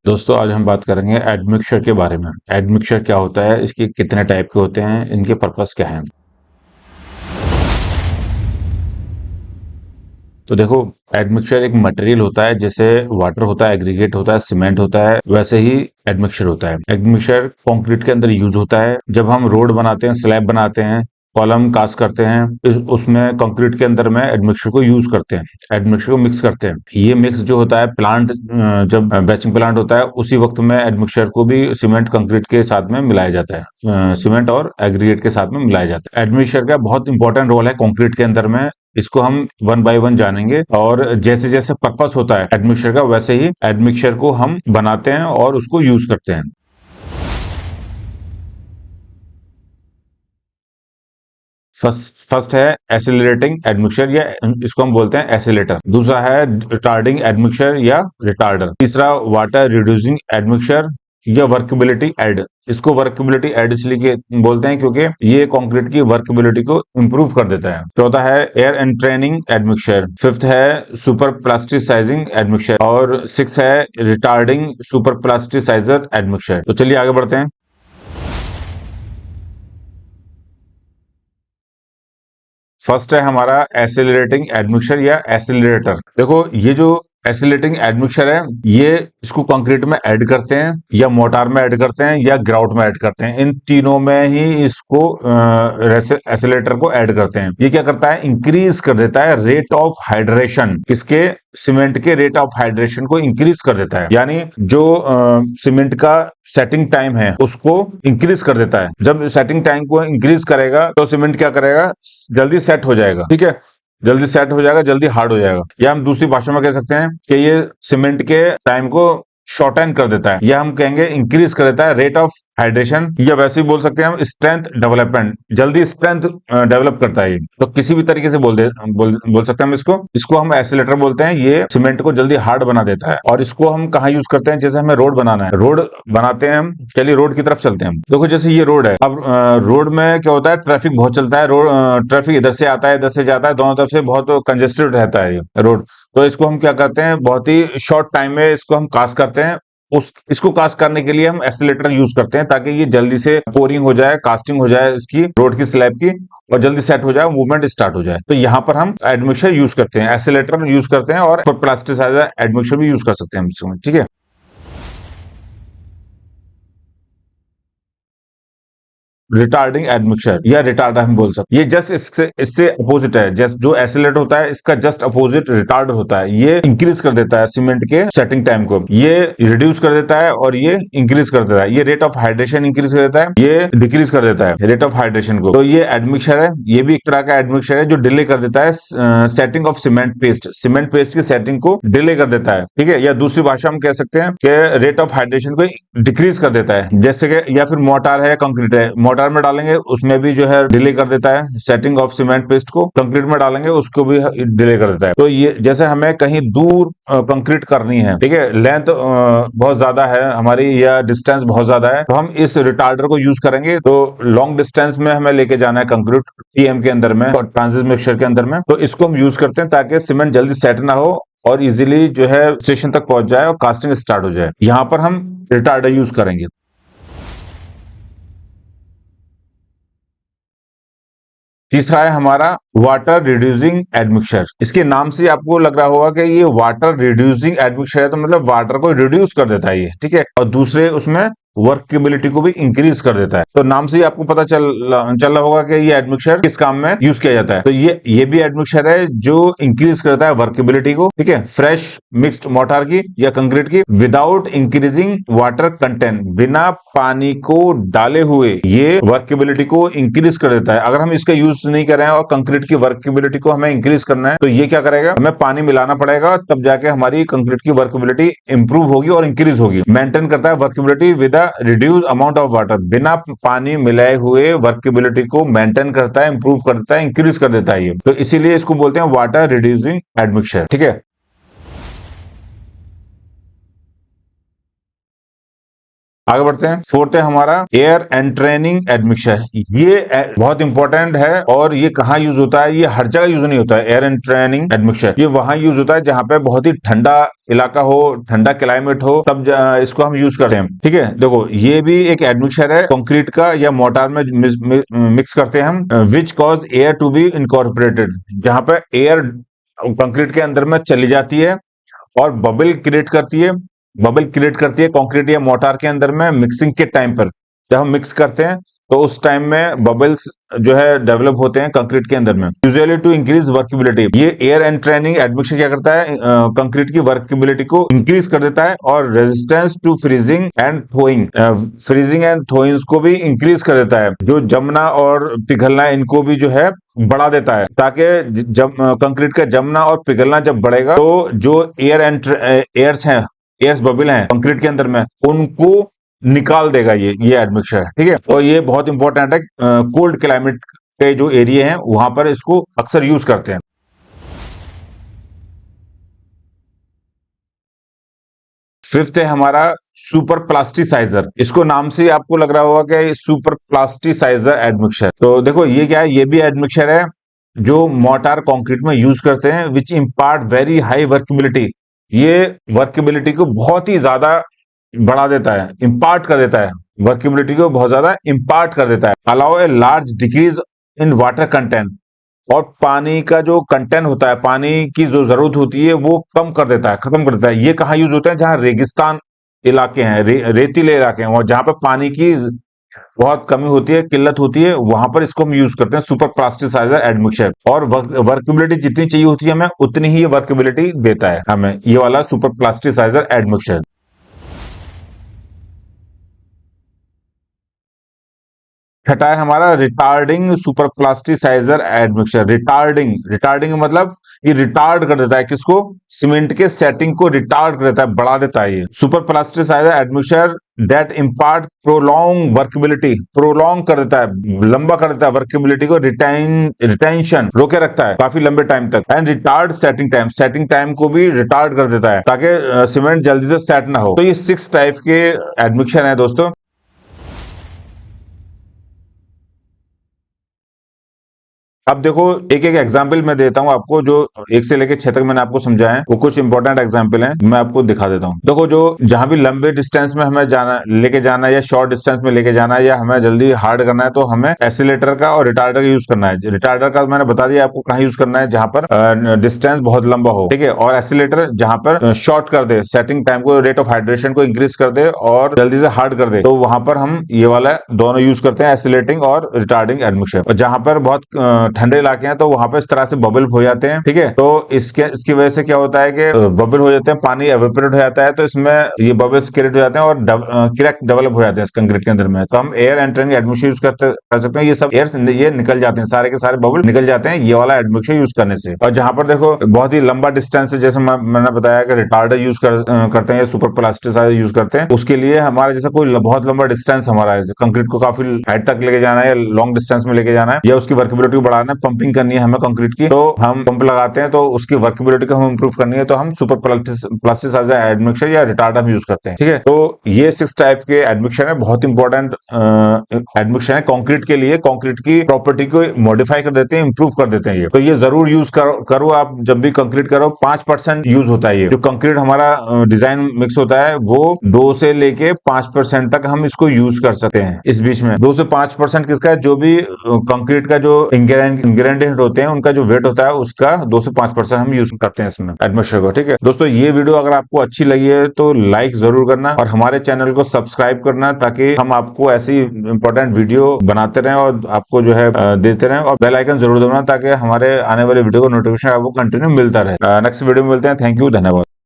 दोस्तों आज हम बात करेंगे एडमिक्सचर के बारे में। एडमिक्सचर क्या होता है, इसके कितने टाइप के होते हैं, इनके पर्पस क्या है। तो देखो, एडमिक्सचर एक मटेरियल होता है, जैसे वाटर होता है, एग्रीगेट होता है, सीमेंट होता है, वैसे ही एडमिक्सचर होता है। एडमिक्सचर कंक्रीट के अंदर यूज होता है। जब हम रोड बनाते हैं, स्लैब बनाते हैं, कॉलम कास्ट करते हैं, उसमें कंक्रीट के अंदर में एडमिक्सचर को यूज करते हैं, एडमिक्सचर को मिक्स करते हैं। ये मिक्स जो होता है प्लांट, जब बैचिंग प्लांट होता है उसी वक्त में एडमिक्सचर को भी सीमेंट कंक्रीट के साथ में मिलाया जाता है, सीमेंट और एग्रीगेट के साथ में मिलाया जाता है। एडमिक्सचर का बहुत इंपॉर्टेंट रोल है कंक्रीट के अंदर में। इसको हम वन बाय वन जानेंगे, और जैसे जैसे पर्पस होता है एडमिक्सचर का, वैसे ही एडमिक्सचर को हम बनाते हैं और उसको यूज करते हैं। फर्स्ट है एसिलरेटिंग एडमिक्सचर, या इसको हम बोलते हैं एसिलेटर। दूसरा है रिटार्डिंग एडमिक्सचर या रिटार्डर। तीसरा वाटर रिड्यूसिंग एडमिक्सचर या वर्कबिलिटी एड। इसको वर्कबिलिटी एड इसलिए बोलते हैं क्योंकि ये कंक्रीट की वर्कबिलिटी को इंप्रूव कर देता है। चौथा है एयर एंट्रेनिंग एडमिक्सचर। फिफ्थ है सुपर प्लास्टिसाइजिंग एडमिक्सचर, और सिक्स है रिटार्डिंग सुपर प्लास्टिसाइजर एडमिक्सचर। तो चलिए आगे बढ़ते हैं। फर्स्ट है हमारा एसिलरेटिंग एडमिक्सचर या एसिलरेटर। देखो, ये जो एसिलेटिंग एडमिक्सचर है, ये इसको कंक्रीट में ऐड करते हैं, या मोर्टार में ऐड करते हैं, या ग्राउट में ऐड करते हैं। इन तीनों में ही इसको एसिलेटर को ऐड करते हैं। ये क्या करता है, इंक्रीज कर देता है रेट ऑफ हाइड्रेशन। इसके सीमेंट के रेट ऑफ हाइड्रेशन को इंक्रीज कर देता है, यानी जो सीमेंट का सेटिंग टाइम है उसको इंक्रीज कर देता है। जब सेटिंग टाइम को इंक्रीज करेगा तो सीमेंट क्या करेगा, जल्दी सेट हो जाएगा। ठीक है, जल्दी सेट हो जाएगा, जल्दी हार्ड हो जाएगा। या हम दूसरी भाषा में कह सकते हैं कि ये सीमेंट के टाइम को शॉर्टन कर देता है, या हम कहेंगे इंक्रीज कर देता है रेट ऑफ हाइड्रेशन, या वैसे ही बोल सकते हैं हम स्ट्रेंथ डेवलपमेंट, जल्दी स्ट्रेंथ डेवलप करता है ये। तो किसी भी तरीके से बोल सकते हैं हम इसको हम एसिलेटर बोलते हैं। ये सीमेंट को जल्दी हार्ड बना देता है। और इसको हम कहाँ यूज करते हैं, जैसे हमें रोड बनाना है, रोड बनाते हैं हम। चलिए रोड की तरफ चलते हैं हम। देखो, जैसे ये रोड है, अब रोड में क्या होता है, ट्रैफिक बहुत चलता है। रोड ट्रैफिक इधर से आता है, इधर से जाता है, दोनों तरफ से बहुत कंजेस्टेड रहता है ये रोड। तो इसको हम क्या करते हैं, बहुत ही शॉर्ट टाइम में इसको हम कास्ट करते हैं। इसको कास्ट करने के लिए हम एसिलेटर यूज करते हैं, ताकि ये जल्दी से पोरिंग हो जाए, कास्टिंग हो जाए इसकी रोड की स्लैब की, और जल्दी सेट हो जाए, मूवमेंट स्टार्ट हो जाए। तो यहाँ पर हम एडमिक्सचर यूज करते हैं, एसिलेटर यूज करते हैं, और प्लास्टिसाइजर एडमिक्सचर भी यूज कर सकते हैं हम इसमें। ठीक है, रिटार्डिंग एडमिक्सचर या रिटार्डर हम बोल सकते हैं। ये जस्ट इससे इससे अपोजिट है। जस्ट जो एसिलेट होता है, इसका जस्ट अपोजिट रिटार्डर होता है। ये इंक्रीज कर देता है सीमेंट के सेटिंग टाइम को, ये रिड्यूस कर देता है, और ये इंक्रीज कर देता है। ये रेट ऑफ हाइड्रेशन इंक्रीज कर देता है, ये डिक्रीज कर देता है रेट ऑफ हाइड्रेशन को। तो ये एडमिक्सचर है, ये भी एक तरह का एडमिक्सचर है जो डिले कर देता है setting of cement paste. Cement paste की सेटिंग को डिले कर देता है। ठीक है, या दूसरी भाषा में कह सकते हैं कि रेट ऑफ हाइड्रेशन को डिक्रीज कर देता है। जैसे कि या फिर मोटार है, कंक्रीट है, मोटार में डालेंगे उसमें भी जो है डिले कर देता है सेटिंग ऑफ सीमेंट पेस्ट को। कंक्रीट में डालेंगे उसको भी डिले कर देता है। तो ये जैसे हमें कहीं दूर कंक्रीट करनी है, ठीक है, लेंथ बहुत ज्यादा है हमारी, या डिस्टेंस बहुत ज्यादा है, तो हम इस रिटार्डर को यूज करेंगे। तो लॉन्ग डिस्टेंस में हमें लेके जाना है कंक्रीट टीएम के अंदर में और ट्रांजिट मिक्सचर के अंदर में, तो इसको हम यूज करते हैं ताकि सीमेंट जल्दी सेट ना हो, और इजीली जो है स्टेशन तक पहुंच जाए और कास्टिंग स्टार्ट हो जाए। यहां पर हम रिटार्डर यूज करेंगे। तीसरा है हमारा वाटर रिड्यूसिंग एडमिक्सचर। इसके नाम से आपको लग रहा होगा कि ये वाटर रिड्यूसिंग एडमिक्सचर है, तो मतलब वाटर को रिड्यूस कर देता है ये। ठीक है, और दूसरे उसमें वर्केबिलिटी को भी इंक्रीज कर देता है। तो नाम से ही आपको पता चल रहा होगा कि ये एडमिक्सचर किस काम में यूज किया जाता है। तो ये भी एडमिक्सचर है जो इंक्रीज करता है वर्केबिलिटी को। ठीक है, फ्रेश मिक्स्ड मोर्टार की या कंक्रीट की, विदाउट इंक्रीजिंग वाटर कंटेंट, बिना पानी को डाले हुए ये वर्केबिलिटी को इंक्रीज कर देता है। अगर हम इसका यूज नहीं कर रहे हैं और कंक्रीट की वर्केबिलिटी को हमें इंक्रीज करना है, तो ये क्या करेगा, हमें पानी मिलाना पड़ेगा, तब जाके हमारी कंक्रीट की वर्केबिलिटी इंप्रूव होगी और इंक्रीज होगी। मेंटेन करता है workability with reduce amount of water. बिना पानी मिलाए हुए वर्केबिलिटी को मेंटेन करता है, इंप्रूव करता है, इंक्रीज कर देता है ये। तो इसीलिए इसको बोलते हैं वाटर रिड्यूसिंग एडमिक्सचर। ठीक है, आगे बढ़ते हैं। फोर्थ है हमारा एयर एंट्रेनिंग एडमिक्सचर। ये बहुत इंपॉर्टेंट है और ये कहाँ यूज होता है, ये हर जगह यूज नहीं होता है। एयर एंट्रेनिंग एडमिक्सचर ये वहां यूज होता है जहाँ पे बहुत ही ठंडा इलाका हो, ठंडा क्लाइमेट हो, तब इसको हम यूज करते हैं। ठीक है, देखो ये भी एक एडमिक्सचर है कंक्रीट का या मोर्टार में मिक्स करते हैं हम, which cause air to be incorporated, जहाँ पे एयर कंक्रीट के अंदर में चली जाती है और बबल क्रिएट करती है। बबल क्रिएट करती है कंक्रीट या मोर्टार के अंदर में मिक्सिंग के टाइम पर। जब हम मिक्स करते हैं तो उस टाइम में बबल्स जो है डेवलप होते हैं कंक्रीट के अंदर में, यूजुअली टू इंक्रीज वर्केबिलिटी। ये एयर एंड ट्रेनिंग एडमिक्सचर क्या करता है, कंक्रीट की वर्केबिलिटी को इंक्रीज कर देता है और resistance to freezing and thawing, freezing and thawings को भी इंक्रीज कर देता है। जो जमना और पिघलना इनको भी जो है बढ़ा देता है, ताकि जब कंक्रीट का जमना और पिघलना जब बढ़ेगा तो जो एयर एंड एयर्स हैं, एयर्स बबल हैं कंक्रीट के अंदर में, उनको निकाल देगा ये एडमिक्सचर। ठीक है, और ये बहुत इंपॉर्टेंट है। कोल्ड क्लाइमेट के जो एरिया हैं वहां पर इसको अक्सर यूज करते हैं। फिफ्थ है हमारा सुपर प्लास्टिसाइजर। इसको नाम से आपको लग रहा होगा कि सुपर प्लास्टिसाइजर एडमिक्सचर। तो देखो ये क्या है, ये भी एडमिक्सचर है जो मोर्टार कंक्रीट में यूज करते हैं, विच इम्पार्ट वेरी हाई वर्केबिलिटी। ये वर्केबिलिटी को बहुत ही ज्यादा बढ़ा देता है, इम्पार्ट कर देता है, वर्केबिलिटी को बहुत ज्यादा इम्पार्ट कर देता है। Allow a large decrease in water content, और पानी का जो कंटेंट होता है, पानी की जो जरूरत होती है वो कम कर देता है, खत्म कर देता है। ये कहाँ यूज होते हैं, जहाँ रेगिस्तान इलाके हैं, रेतीले इलाके हैं, और जहाँ पे पानी की बहुत कमी होती है, किल्लत होती है, वहां पर इसको हम यूज करते हैं सुपर प्लास्टिसाइजर एडमिक्सचर। और वर्केबिलिटी जितनी चाहिए होती है हमें, उतनी ही ये वर्केबिलिटी देता है हमें ये वाला सुपर प्लास्टिसाइजर एडमिक्सचर। छठा है हमारा retarding super plasticizer admixture. Retarding, retarding मतलब ये रिटार्ड कर देता है किसको, सीमेंट के सेटिंग को रिटार्ड कर देता है, बढ़ा देता है। ये super plasticizer admixture that impart prolong workability, prolong कर देता है, लंबा कर देता है वर्केबिलिटी को, रिटेंशन रोके रखता है काफी लंबे टाइम तक। And retard setting time, setting time को भी रिटार्ड कर देता है ताकि सीमेंट जल्दी से सेट ना हो। तो ये 6 टाइप के एडमिक्सचर है दोस्तों। अब देखो एक एक एग्जाम्पल मैं देता हूं आपको, जो 1 से लेकर 6 तक मैंने आपको समझाया है, वो कुछ इंपॉर्टेंट एग्जाम्पल हैं, मैं आपको दिखा देता हूं। देखो जो जहां भी लंबे डिस्टेंस में हमें जाना, लेके जाना है, या शॉर्ट डिस्टेंस में लेके जाना है, या हमें जल्दी हार्ड करना है, तो हमें एसिलेटर का और रिटार्डर का यूज करना है। रिटार्डर का मैंने बता दिया आपको कहाँ यूज करना है, जहां पर डिस्टेंस बहुत लंबा हो। ठीक है, और एसिलेटर जहां पर शॉर्ट कर दे, सेटिंग टाइम को, रेट ऑफ हाइड्रेशन को इंक्रीज कर दे और जल्दी से हार्ड कर दे, तो वहां पर हम ये वाला दोनों यूज करते हैं, एसिलेटिंग और रिटार्डिंग एडमिक्सचर। और जहां पर बहुत ठंडे इलाके हैं तो वहां पर इस तरह से बबल हो जाते हैं। ठीक है, तो इसकी वजह से क्या होता है कि बबल हो जाते हैं, पानी एवेपोरेट हो जाता है, तो इसमें ये बबल्स क्रिएट हो जाते हैं और क्रैक डेवलप हो जाते हैं इस कंक्रीट के अंदर में। तो हम एयर एंटरिंग एडमिक्सचर यूज कर सकते हैं। ये सब एयर ये निकल जाते हैं, सारे के सारे बबल निकल जाते हैं ये वाला एडमिक्सचर यूज करने से। और जहां पर देखो बहुत ही लंबा डिस्टेंस है, जैसे मैंने बताया कि रिटार्डर यूज करते हैं या सुपर प्लास्टिसाइजर यूज करते हैं, उसके लिए हमारा जैसा कोई बहुत लंबा डिस्टेंस हमारा है, कंक्रीट को काफी हाइट तक लेके जाना है या लॉन्ग डिस्टेंस में लेके जाना है, या उसकी वर्केबिलिटी को बढ़ाना है, पंपिंग करनी है हमें कंक्रीट की, तो हम पंप लगाते हैं। तो उसकी वर्केबिलिटी को हम इंप्रूव करनी है, तो हम सुपर प्लास्टिसाइजर एडमिक्सचर या रिटार्डर हम यूज करते हैं। ठीक है, तो ये 6 टाइप के एडमिक्सचर है, बहुत इंपॉर्टेंट एडमिक्सचर है कंक्रीट के लिए। कंक्रीट की प्रॉपर्टी को मॉडिफाई कर देते हैं, इंप्रूव कर देते हैं ये। तो ये जरूर यूज करो आप जब भी कंक्रीट करो। 5% यूज होता है ये, जो कंक्रीट हमारा डिजाइन मिक्स होता है वो 2 से लेके 5% तक हम इसको यूज कर सकते हैं। इस बीच में 2 से 5% किसका है, जो भी कंक्रीट का जो इंग्रेडिएंट होते हैं उनका जो वेट होता है उसका 2 से 5% हम यूज करते हैं इसमें एडमिक्सचर को। ठीक है दोस्तों, ये वीडियो अगर आपको अच्छी लगी है तो लाइक जरूर करना और हमारे चैनल को सब्सक्राइब करना, ताकि हम आपको ऐसी इंपॉर्टेंट वीडियो बनाते रहें और आपको जो है देते रहें। और बेल आइकन जरूर दबाना ताकि हमारे आने वाले वीडियो को नोटिफिकेशन आपको कंटिन्यू मिलता रहे। नेक्स्ट वीडियो में मिलते हैं। थैंक यू, धन्यवाद।